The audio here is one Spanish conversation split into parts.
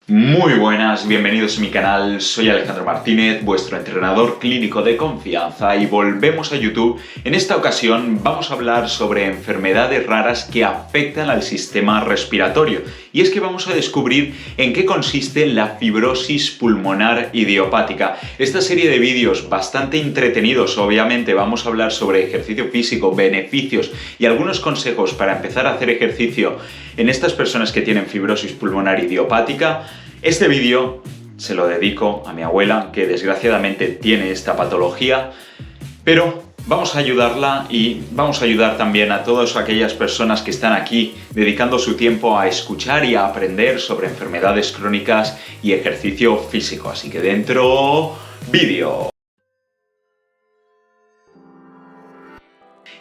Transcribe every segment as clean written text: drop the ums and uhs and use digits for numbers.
Muy buenas, bienvenidos a mi canal, soy Alejandro Martínez, vuestro entrenador clínico de confianza y volvemos a YouTube. En esta ocasión vamos a hablar sobre enfermedades raras que afectan al sistema respiratorio y es que vamos a descubrir en qué consiste la fibrosis pulmonar idiopática. Esta serie de vídeos bastante entretenidos, obviamente vamos a hablar sobre ejercicio físico, beneficios y algunos consejos para empezar a hacer ejercicio en estas personas que tienen fibrosis pulmonar idiopática. Este vídeo se lo dedico a mi abuela, que desgraciadamente tiene esta patología, pero vamos a ayudarla y vamos a ayudar también a todas aquellas personas que están aquí dedicando su tiempo a escuchar y a aprender sobre enfermedades crónicas y ejercicio físico. Así que dentro, vídeo.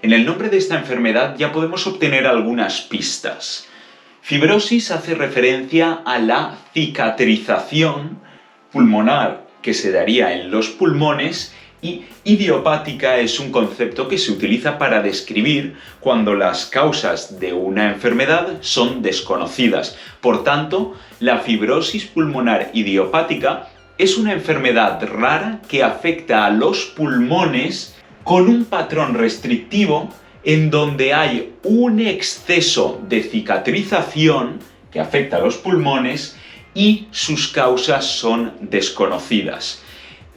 En el nombre de esta enfermedad ya podemos obtener algunas pistas. Fibrosis hace referencia a la cicatrización pulmonar que se daría en los pulmones y idiopática es un concepto que se utiliza para describir cuando las causas de una enfermedad son desconocidas. Por tanto, la fibrosis pulmonar idiopática es una enfermedad rara que afecta a los pulmones con un patrón restrictivo en donde hay un exceso de cicatrización que afecta a los pulmones y sus causas son desconocidas.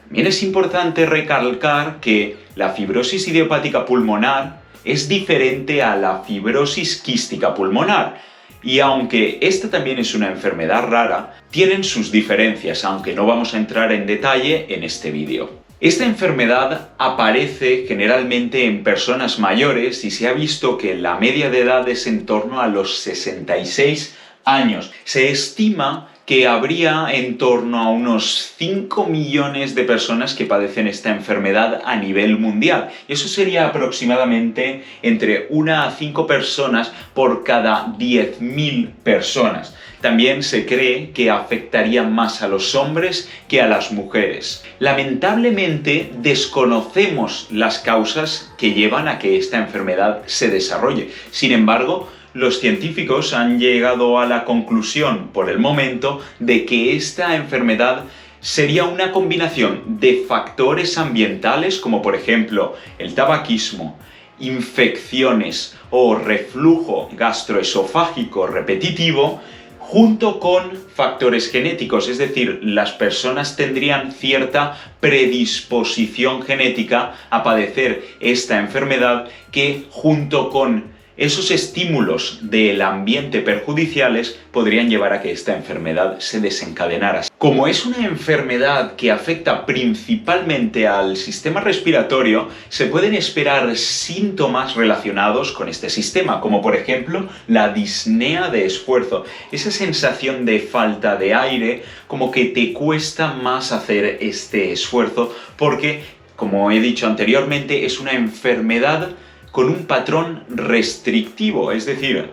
También es importante recalcar que la fibrosis idiopática pulmonar es diferente a la fibrosis quística pulmonar y aunque esta también es una enfermedad rara, tienen sus diferencias, aunque no vamos a entrar en detalle en este vídeo. Esta enfermedad aparece generalmente en personas mayores y se ha visto que la media de edad es en torno a los 66 años. Se estima que habría en torno a unos 5 millones de personas que padecen esta enfermedad a nivel mundial. Eso sería aproximadamente entre 1 a 5 personas por cada 10.000 personas. También se cree que afectaría más a los hombres que a las mujeres. Lamentablemente desconocemos las causas que llevan a que esta enfermedad se desarrolle. Sin embargo, los científicos han llegado a la conclusión, por el momento, de que esta enfermedad sería una combinación de factores ambientales como por ejemplo el tabaquismo, infecciones o reflujo gastroesofágico repetitivo, junto con factores genéticos, es decir, las personas tendrían cierta predisposición genética a padecer esta enfermedad que junto con esos estímulos del ambiente perjudiciales podrían llevar a que esta enfermedad se desencadenara. Como es una enfermedad que afecta principalmente al sistema respiratorio, se pueden esperar síntomas relacionados con este sistema, como por ejemplo la disnea de esfuerzo, esa sensación de falta de aire, como que te cuesta más hacer este esfuerzo, porque, como he dicho anteriormente, es una enfermedad con un patrón restrictivo, es decir,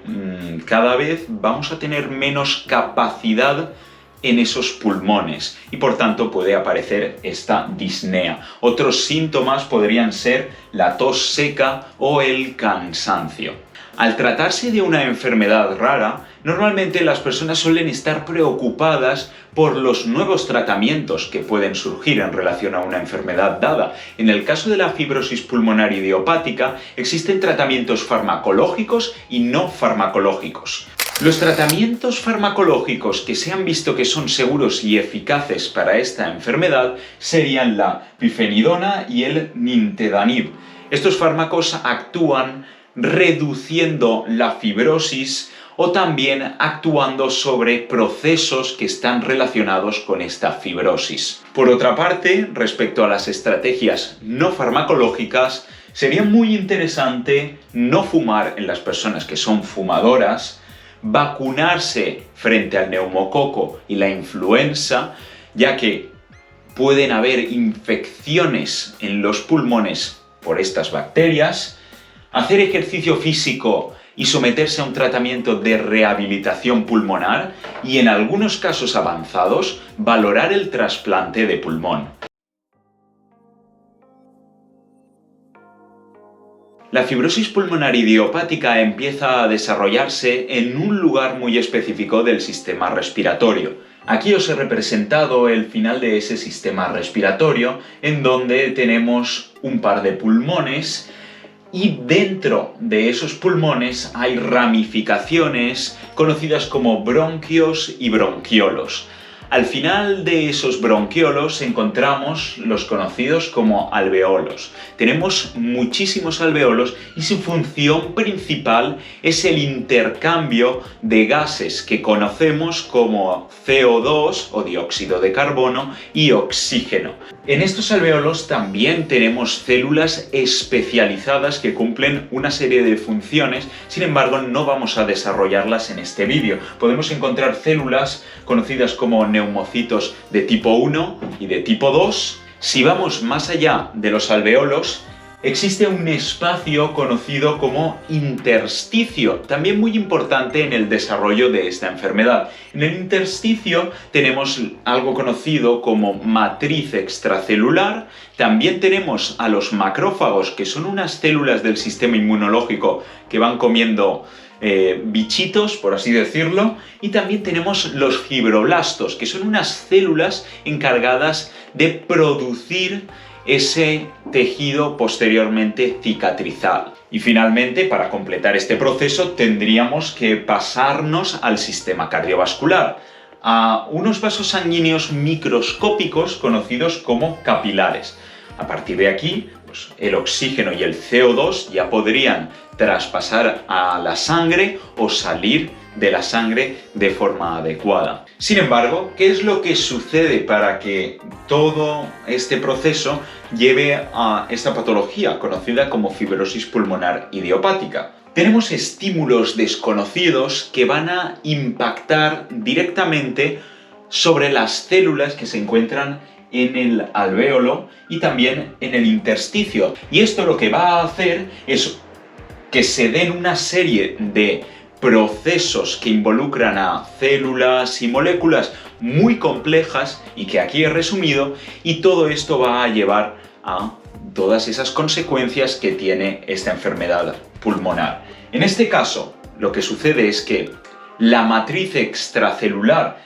cada vez vamos a tener menos capacidad en esos pulmones y por tanto puede aparecer esta disnea. Otros síntomas podrían ser la tos seca o el cansancio. Al tratarse de una enfermedad rara, normalmente las personas suelen estar preocupadas por los nuevos tratamientos que pueden surgir en relación a una enfermedad dada. En el caso de la fibrosis pulmonar idiopática, existen tratamientos farmacológicos y no farmacológicos. Los tratamientos farmacológicos que se han visto que son seguros y eficaces para esta enfermedad serían la pifenidona y el nintedanib. Estos fármacos actúan reduciendo la fibrosis o también actuando sobre procesos que están relacionados con esta fibrosis. Por otra parte, respecto a las estrategias no farmacológicas, sería muy interesante no fumar en las personas que son fumadoras, vacunarse frente al neumococo y la influenza, ya que pueden haber infecciones en los pulmones por estas bacterias, hacer ejercicio físico y someterse a un tratamiento de rehabilitación pulmonar y, en algunos casos avanzados, valorar el trasplante de pulmón. La fibrosis pulmonar idiopática empieza a desarrollarse en un lugar muy específico del sistema respiratorio, Aquí os he representado el final de ese sistema respiratorio, en donde tenemos un par de pulmones y dentro de esos pulmones hay ramificaciones conocidas como bronquios y bronquiolos. Al final de esos bronquiolos encontramos los conocidos como alveolos. Tenemos muchísimos alveolos y su función principal es el intercambio de gases que conocemos como CO2 o dióxido de carbono y oxígeno. En estos alveolos también tenemos células especializadas que cumplen una serie de funciones, sin embargo no vamos a desarrollarlas en este vídeo. Podemos encontrar células conocidas como neumocitos de tipo 1 y de tipo 2. Si vamos más allá de los alveolos, existe un espacio conocido como intersticio, también muy importante en el desarrollo de esta enfermedad. En el intersticio tenemos algo conocido como matriz extracelular, también tenemos a los macrófagos, que son unas células del sistema inmunológico que van comiendo bichitos, por así decirlo, y también tenemos los fibroblastos, que son unas células encargadas de producir ese tejido posteriormente cicatrizal. Y finalmente, para completar este proceso, tendríamos que pasarnos al sistema cardiovascular, a unos vasos sanguíneos microscópicos conocidos como capilares. A partir de aquí, pues, el oxígeno y el CO2 ya podrían traspasar a la sangre o salir de la sangre de forma adecuada. Sin embargo, ¿qué es lo que sucede para que todo este proceso lleve a esta patología conocida como fibrosis pulmonar idiopática? Tenemos estímulos desconocidos que van a impactar directamente sobre las células que se encuentran en el alvéolo y también en el intersticio. Y esto lo que va a hacer es que se den una serie de procesos que involucran a células y moléculas muy complejas y que aquí he resumido, y todo esto va a llevar a todas esas consecuencias que tiene esta enfermedad pulmonar. En este caso, lo que sucede es que la matriz extracelular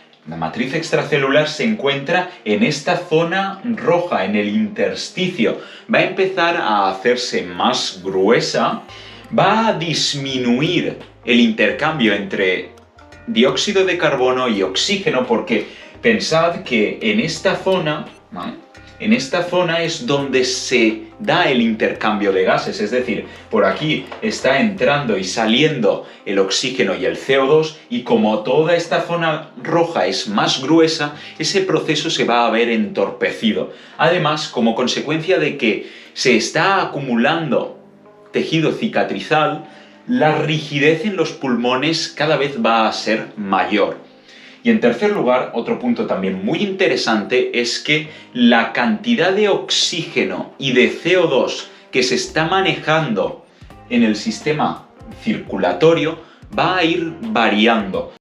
se encuentra en esta zona roja, en el intersticio. Va a empezar a hacerse más gruesa, va a disminuir el intercambio entre dióxido de carbono y oxígeno, porque pensad que en esta zona es donde se da el intercambio de gases, es decir, por aquí está entrando y saliendo el oxígeno y el CO2, y como toda esta zona roja es más gruesa, ese proceso se va a ver entorpecido. Además, como consecuencia de que se está acumulando tejido cicatrizal, la rigidez en los pulmones cada vez va a ser mayor. Y en tercer lugar, otro punto también muy interesante es que la cantidad de oxígeno y de CO2 que se está manejando en el sistema circulatorio va a ir variando.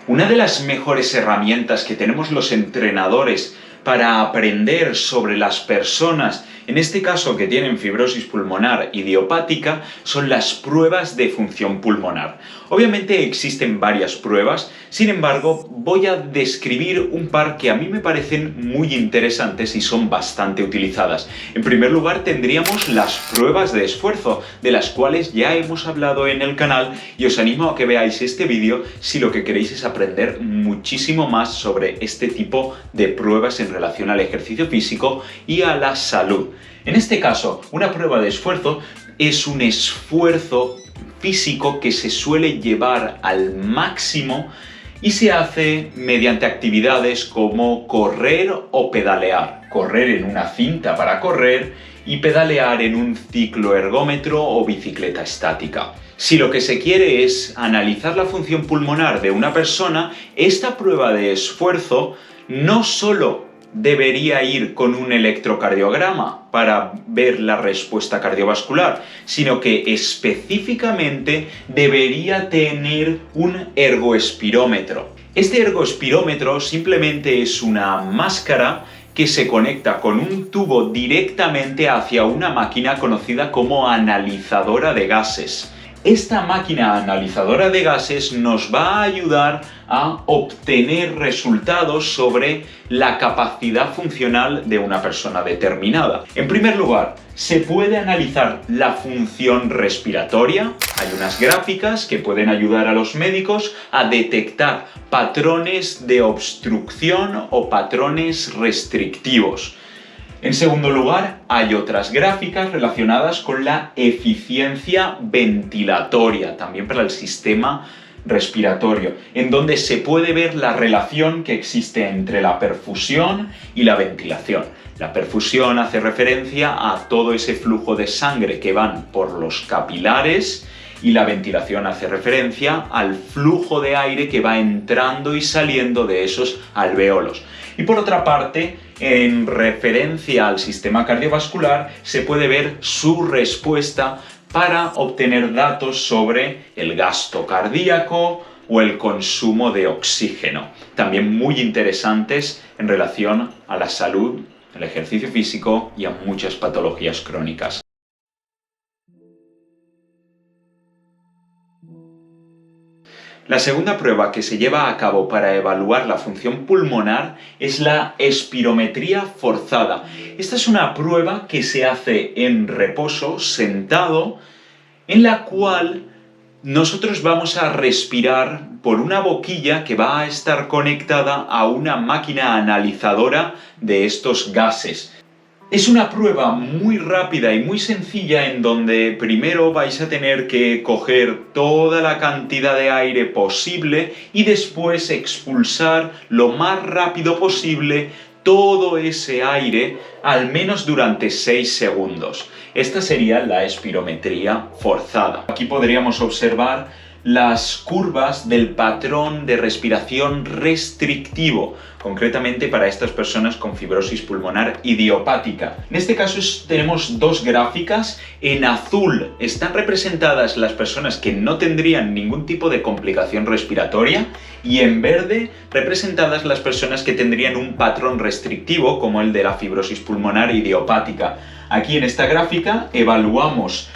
Una de las mejores herramientas que tenemos los entrenadores para aprender sobre las personas, en este caso que tienen fibrosis pulmonar idiopática, son las pruebas de función pulmonar. Obviamente existen varias pruebas, sin embargo voy a describir un par que a mí me parecen muy interesantes y son bastante utilizadas. En primer lugar tendríamos las pruebas de esfuerzo, de las cuales ya hemos hablado en el canal, y os animo a que veáis este vídeo si lo que queréis es aprender muchísimo más sobre este tipo de pruebas en relación al ejercicio físico y a la salud. En este caso, una prueba de esfuerzo es un esfuerzo físico que se suele llevar al máximo y se hace mediante actividades como correr o pedalear. Correr en una cinta para correr y pedalear en un cicloergómetro o bicicleta estática. Si lo que se quiere es analizar la función pulmonar de una persona, esta prueba de esfuerzo no solo debería ir con un electrocardiograma para ver la respuesta cardiovascular, sino que específicamente debería tener un ergoespirómetro. Este ergoespirómetro simplemente es una máscara que se conecta con un tubo directamente hacia una máquina conocida como analizadora de gases. Esta máquina analizadora de gases nos va a ayudar a obtener resultados sobre la capacidad funcional de una persona determinada. En primer lugar, se puede analizar la función respiratoria. Hay unas gráficas que pueden ayudar a los médicos a detectar patrones de obstrucción o patrones restrictivos. En segundo lugar, hay otras gráficas relacionadas con la eficiencia ventilatoria, también para el sistema respiratorio, en donde se puede ver la relación que existe entre la perfusión y la ventilación. La perfusión hace referencia a todo ese flujo de sangre que van por los capilares y la ventilación hace referencia al flujo de aire que va entrando y saliendo de esos alvéolos. Y por otra parte, en referencia al sistema cardiovascular, se puede ver su respuesta para obtener datos sobre el gasto cardíaco o el consumo de oxígeno. También muy interesantes en relación a la salud, el ejercicio físico y a muchas patologías crónicas. La segunda prueba que se lleva a cabo para evaluar la función pulmonar es la espirometría forzada. Esta es una prueba que se hace en reposo, sentado, en la cual nosotros vamos a respirar por una boquilla que va a estar conectada a una máquina analizadora de estos gases. Es una prueba muy rápida y muy sencilla en donde primero vais a tener que coger toda la cantidad de aire posible y después expulsar lo más rápido posible todo ese aire, al menos durante 6 segundos. Esta sería la espirometría forzada. Aquí podríamos observar las curvas del patrón de respiración restrictivo, concretamente para estas personas con fibrosis pulmonar idiopática. En este caso tenemos dos gráficas. En azul están representadas las personas que no tendrían ningún tipo de complicación respiratoria y en verde representadas las personas que tendrían un patrón restrictivo como el de la fibrosis pulmonar idiopática. Aquí en esta gráfica evaluamos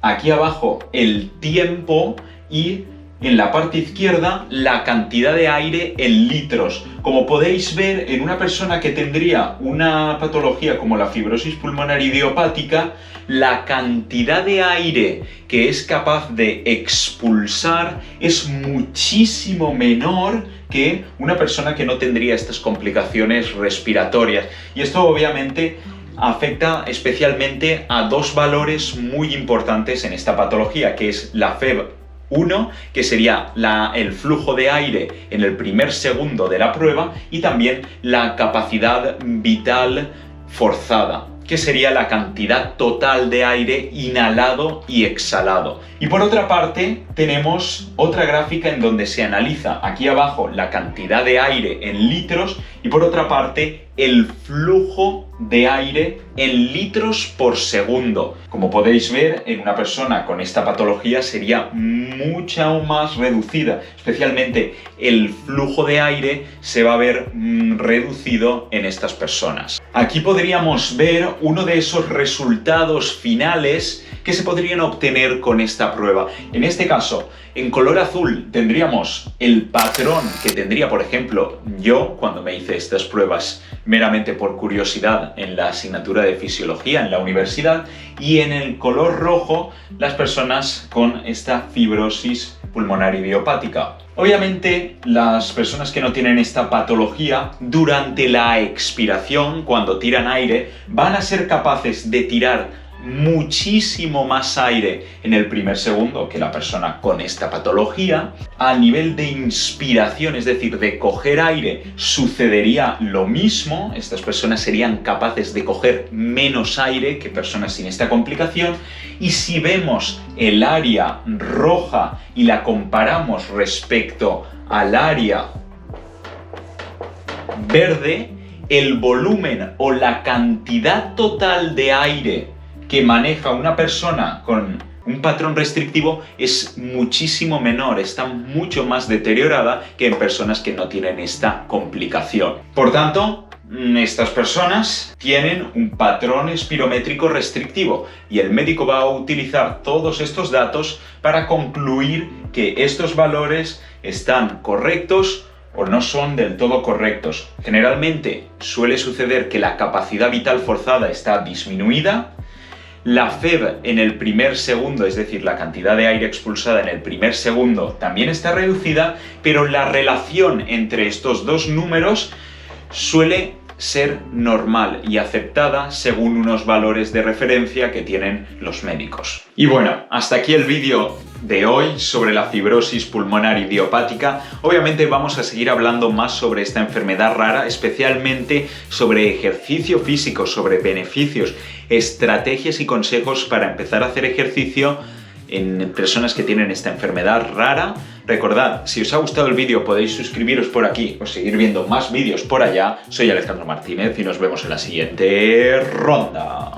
aquí abajo el tiempo y en la parte izquierda la cantidad de aire en litros. Como podéis ver, en una persona que tendría una patología como la fibrosis pulmonar idiopática, la cantidad de aire que es capaz de expulsar es muchísimo menor que una persona que no tendría estas complicaciones respiratorias. Y esto obviamente afecta especialmente a dos valores muy importantes en esta patología, que es la FEV1, que sería el flujo de aire en el primer segundo de la prueba, y también la capacidad vital forzada, que sería la cantidad total de aire inhalado y exhalado. Y por otra parte, tenemos otra gráfica en donde se analiza aquí abajo la cantidad de aire en litros y por otra parte el flujo de aire en litros por segundo. Como podéis ver, en una persona con esta patología sería mucho más reducida, especialmente el flujo de aire se va a ver reducido en estas personas. Aquí podríamos ver uno de esos resultados finales que se podrían obtener con esta prueba. En este caso, en color azul tendríamos el patrón que tendría, por ejemplo, yo cuando me hice estas pruebas meramente por curiosidad en la asignatura de fisiología en la universidad, y en el color rojo las personas con esta fibrosis pulmonar idiopática. Obviamente, las personas que no tienen esta patología, durante la expiración, cuando tiran aire, van a ser capaces de tirar muchísimo más aire en el primer segundo que la persona con esta patología. A nivel de inspiración, es decir, de coger aire, sucedería lo mismo. Estas personas serían capaces de coger menos aire que personas sin esta complicación. Y si vemos el área roja y la comparamos respecto al área verde, el volumen o la cantidad total de aire que maneja una persona con un patrón restrictivo es muchísimo menor, está mucho más deteriorada que en personas que no tienen esta complicación. Por tanto, estas personas tienen un patrón espirométrico restrictivo y el médico va a utilizar todos estos datos para concluir que estos valores están correctos o no son del todo correctos. Generalmente suele suceder que la capacidad vital forzada está disminuida, la FEV en el primer segundo, es decir, la cantidad de aire expulsada en el primer segundo, también está reducida, pero la relación entre estos dos números suele ser normal y aceptada según unos valores de referencia que tienen los médicos. Y bueno, hasta aquí el vídeo de hoy sobre la fibrosis pulmonar idiopática. Obviamente vamos a seguir hablando más sobre esta enfermedad rara, especialmente sobre ejercicio físico, sobre beneficios, estrategias y consejos para empezar a hacer ejercicio en personas que tienen esta enfermedad rara. Recordad, si os ha gustado el vídeo podéis suscribiros por aquí o seguir viendo más vídeos por allá. Soy Alejandro Martínez y nos vemos en la siguiente ronda.